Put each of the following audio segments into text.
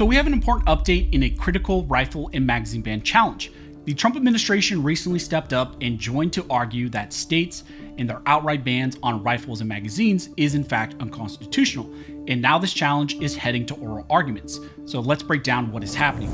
So we have an important update in a critical rifle and magazine ban challenge. The Trump administration recently stepped up and joined to argue that states and their outright bans on rifles and magazines is in fact unconstitutional. And now this challenge is heading to oral arguments. So let's break down what is happening.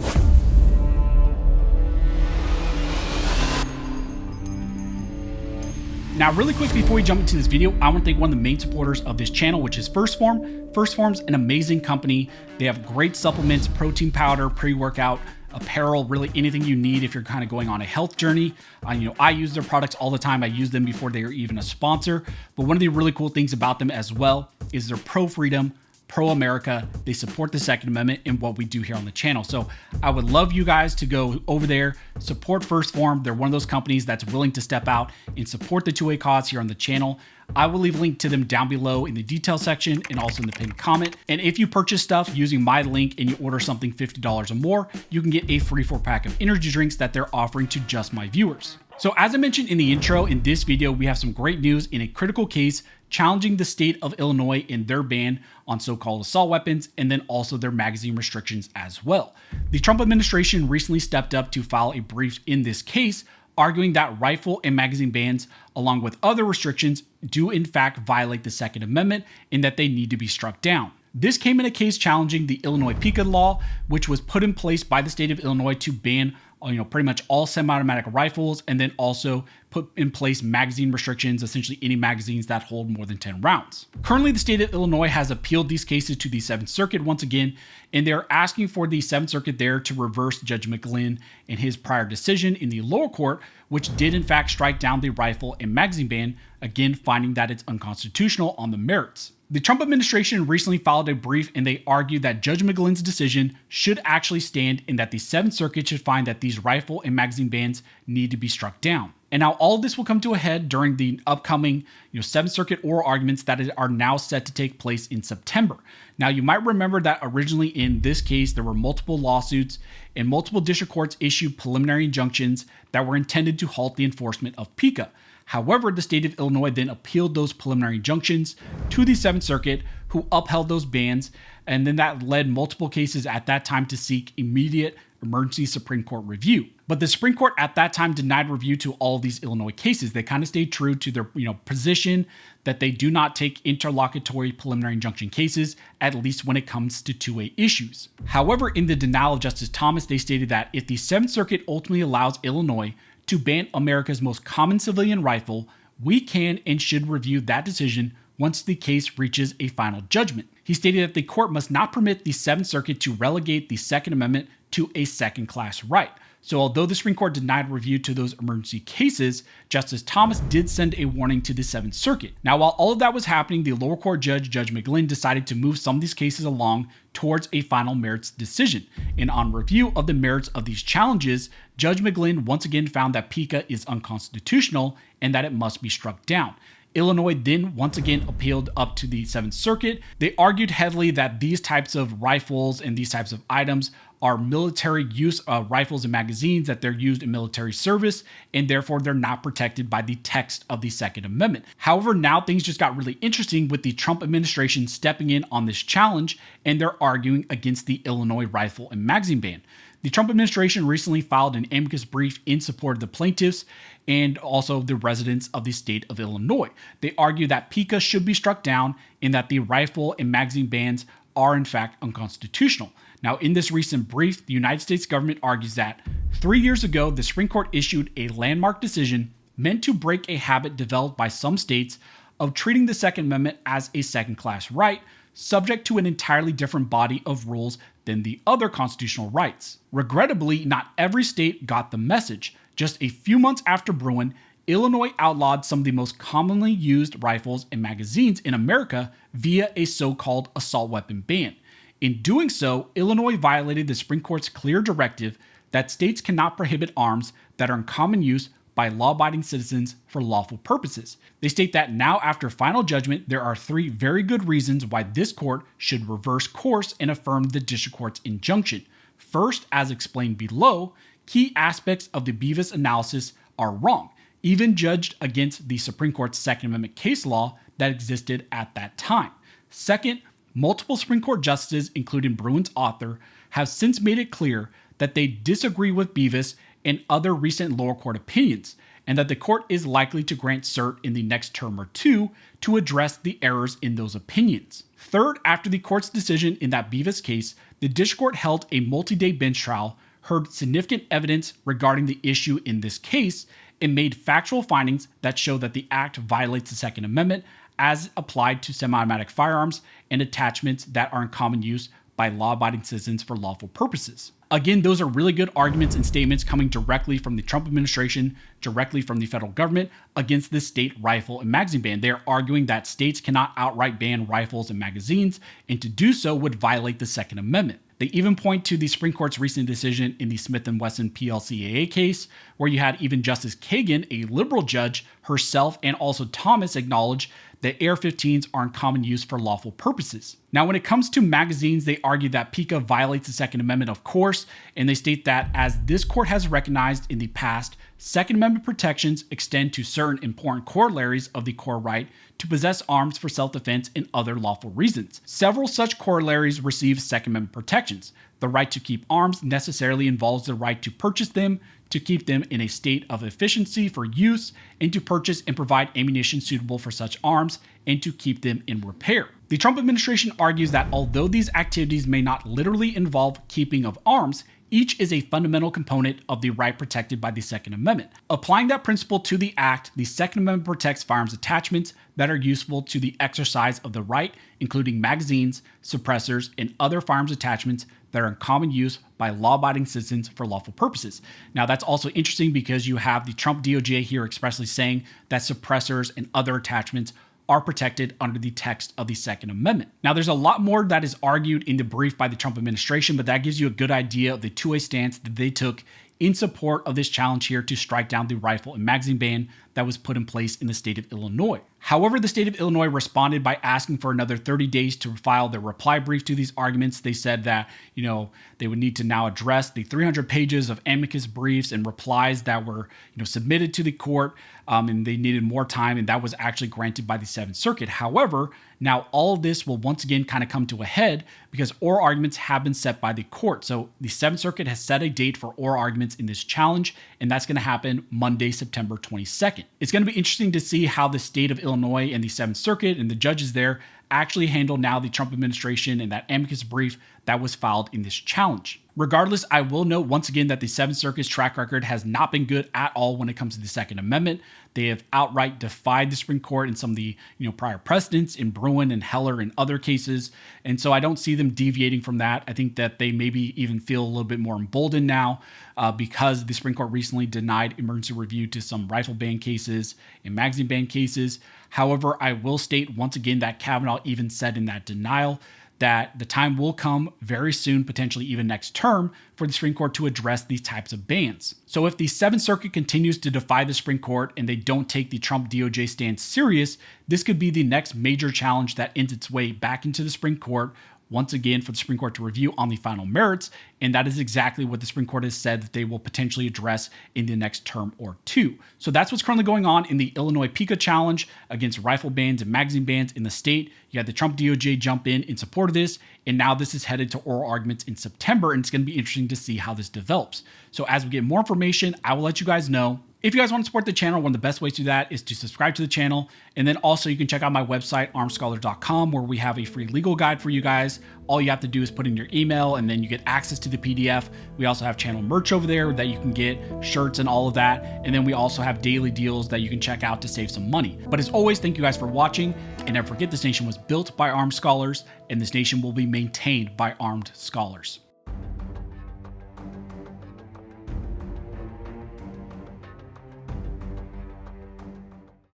Now, really quick before we jump into this video, I want to thank one of the main supporters of this channel, which is 1st Phorm. 1st Phorm's an amazing company. They have great supplements, protein powder, pre-workout, apparel, really anything you need if you're kind of going on a health journey. I use their products all the time. I use them before they are even a sponsor. But one of the really cool things about them as well is they're pro-freedom, pro-America. They support the Second Amendment and what we do here on the channel. So I would love you guys to go over there, support 1st Phorm. They're one of those companies that's willing to step out and support the two-way cause here on the channel. I will leave a link to them down below in the details section and also in the pinned comment. And if you purchase stuff using my link and you order something $50 or more, you can get a free 4-pack of energy drinks that they're offering to just my viewers. So as I mentioned in the intro, in this video, we have some great news in a critical case challenging the state of Illinois in their ban on so-called assault weapons and then also their magazine restrictions as well. The Trump administration recently stepped up to file a brief in this case, arguing that rifle and magazine bans, along with other restrictions, do in fact violate the Second Amendment and that they need to be struck down. This came in a case challenging the Illinois PICA law, which was put in place by the state of Illinois to ban pretty much all semi-automatic rifles and then also put in place magazine restrictions, essentially any magazines that hold more than 10 rounds. Currently, the state of Illinois has appealed these cases to the 7th Circuit once again, and they're asking for the 7th Circuit there to reverse Judge McGlynn and his prior decision in the lower court, which did in fact strike down the rifle and magazine ban, again finding that it's unconstitutional on the merits. The Trump administration recently filed a brief and they argued that Judge McGlynn's decision should actually stand and that the 7th Circuit should find that these rifle and magazine bans need to be struck down. And now all of this will come to a head during the upcoming 7th Circuit oral arguments that are now set to take place in September. Now, you might remember that originally in this case, there were multiple lawsuits and multiple district courts issued preliminary injunctions that were intended to halt the enforcement of PICA. However, the state of Illinois then appealed those preliminary injunctions to the 7th Circuit, who upheld those bans, and then that led multiple cases at that time to seek immediate emergency Supreme Court review. But the Supreme Court at that time denied review to all of these Illinois cases. They kind of stayed true to their position that they do not take interlocutory preliminary injunction cases, at least when it comes to 2A issues. However, in the denial of Justice Thomas, they stated that if the 7th Circuit ultimately allows Illinois to ban America's most common civilian rifle, we can and should review that decision once the case reaches a final judgment. He stated that the court must not permit the 7th Circuit to relegate the Second Amendment to a second-class right. So although the Supreme Court denied review to those emergency cases, Justice Thomas did send a warning to the 7th Circuit. Now, while all of that was happening, the lower court judge, Judge McGlynn, decided to move some of these cases along towards a final merits decision. And on review of the merits of these challenges, Judge McGlynn once again found that PICA is unconstitutional and that it must be struck down. Illinois then once again appealed up to the 7th Circuit. They argued heavily that these types of rifles and these types of items are military use rifles and magazines, that they're used in military service, and therefore they're not protected by the text of the Second Amendment. However, now things just got really interesting with the Trump administration stepping in on this challenge, and they're arguing against the Illinois rifle and magazine ban. The Trump administration recently filed an amicus brief in support of the plaintiffs and also the residents of the state of Illinois. They argue that PICA should be struck down and that the rifle and magazine bans are in fact unconstitutional. Now, in this recent brief, the United States government argues that 3 years ago, the Supreme Court issued a landmark decision meant to break a habit developed by some states of treating the Second Amendment as a second-class right, subject to an entirely different body of rules than the other constitutional rights. Regrettably, not every state got the message. Just a few months after Bruin, Illinois outlawed some of the most commonly used rifles and magazines in America via a so-called assault weapon ban. In doing so, Illinois violated the Supreme Court's clear directive that states cannot prohibit arms that are in common use by law-abiding citizens for lawful purposes. They state that now, after final judgment, there are 3 very good reasons why this court should reverse course and affirm the district court's injunction. First, as explained below, key aspects of the Bevis analysis are wrong, even judged against the Supreme Court's Second Amendment case law that existed at that time. Second, multiple Supreme Court justices, including Bruin's author, have since made it clear that they disagree with Bevis and other recent lower court opinions, and that the court is likely to grant cert in the next term or two to address the errors in those opinions. Third, after the court's decision in that Bevis case, the district court held a multi-day bench trial, heard significant evidence regarding the issue in this case, and made factual findings that show that the act violates the Second Amendment as applied to semi-automatic firearms and attachments that are in common use by law-abiding citizens for lawful purposes. Again, those are really good arguments and statements coming directly from the Trump administration, directly from the federal government against this state rifle and magazine ban. They're arguing that states cannot outright ban rifles and magazines, and to do so would violate the Second Amendment. They even point to the Supreme Court's recent decision in the Smith & Wesson PLCAA case, where you had even Justice Kagan, a liberal judge, herself and also Thomas acknowledge that AR-15s are in common use for lawful purposes. Now, when it comes to magazines, they argue that PICA violates the Second Amendment, of course, and they state that as this court has recognized in the past, Second Amendment protections extend to certain important corollaries of the core right to possess arms for self-defense and other lawful reasons. Several such corollaries receive Second Amendment protections. The right to keep arms necessarily involves the right to purchase them, to keep them in a state of efficiency for use, and to purchase and provide ammunition suitable for such arms, and to keep them in repair. The Trump administration argues that although these activities may not literally involve keeping of arms, each is a fundamental component of the right protected by the Second Amendment. Applying that principle to the act, the Second Amendment protects firearms attachments that are useful to the exercise of the right, including magazines, suppressors, and other firearms attachments that are in common use by law-abiding citizens for lawful purposes. Now, that's also interesting because you have the Trump DOJ here expressly saying that suppressors and other attachments are protected under the text of the Second Amendment. Now, there's a lot more that is argued in the brief by the Trump administration, but that gives you a good idea of the two-way stance that they took in support of this challenge here to strike down the rifle and magazine ban that was put in place in the state of Illinois. However, the state of Illinois responded by asking for another 30 days to file their reply brief to these arguments. They said that, they would need to now address the 300 pages of amicus briefs and replies that were, submitted to the court, and they needed more time, and that was actually granted by the Seventh Circuit. However, now all of this will once again kind of come to a head because oral arguments have been set by the court. So the Seventh Circuit has set a date for oral arguments in this challenge, and that's going to happen Monday, September 22nd. It's going to be interesting to see how the state of Illinois and the Seventh Circuit and the judges there actually handle now the Trump administration and that amicus brief that was filed in this challenge. Regardless, I will note once again that the Seventh Circuit's track record has not been good at all when it comes to the Second Amendment. They have outright defied the Supreme Court in some of the prior precedents in Bruin and Heller and other cases. And so I don't see them deviating from that. I think that they maybe even feel a little bit more emboldened now because the Supreme Court recently denied emergency review to some rifle ban cases and magazine ban cases. However, I will state once again that Kavanaugh even said in that denial that the time will come very soon, potentially even next term, for the Supreme Court to address these types of bans. So if the Seventh Circuit continues to defy the Supreme Court and they don't take the Trump DOJ stance serious, this could be the next major challenge that ends its way back into the Supreme Court, once again for the Supreme Court to review on the final merits, and that is exactly what the Supreme Court has said that they will potentially address in the next term or two. So that's what's currently going on in the Illinois PICA challenge against rifle bans and magazine bans in the state. You had the Trump DOJ jump in support of this, and now this is headed to oral arguments in September, and it's going to be interesting to see how this develops. So as we get more information, I will let you guys know. If you guys want to support the channel, one of the best ways to do that is to subscribe to the channel. And then also you can check out my website, armscholar.com, where we have a free legal guide for you guys. All you have to do is put in your email and then you get access to the PDF. We also have channel merch over there that you can get, shirts and all of that. And then we also have daily deals that you can check out to save some money. But as always, thank you guys for watching. And never forget, this nation was built by armed scholars, and this nation will be maintained by armed scholars.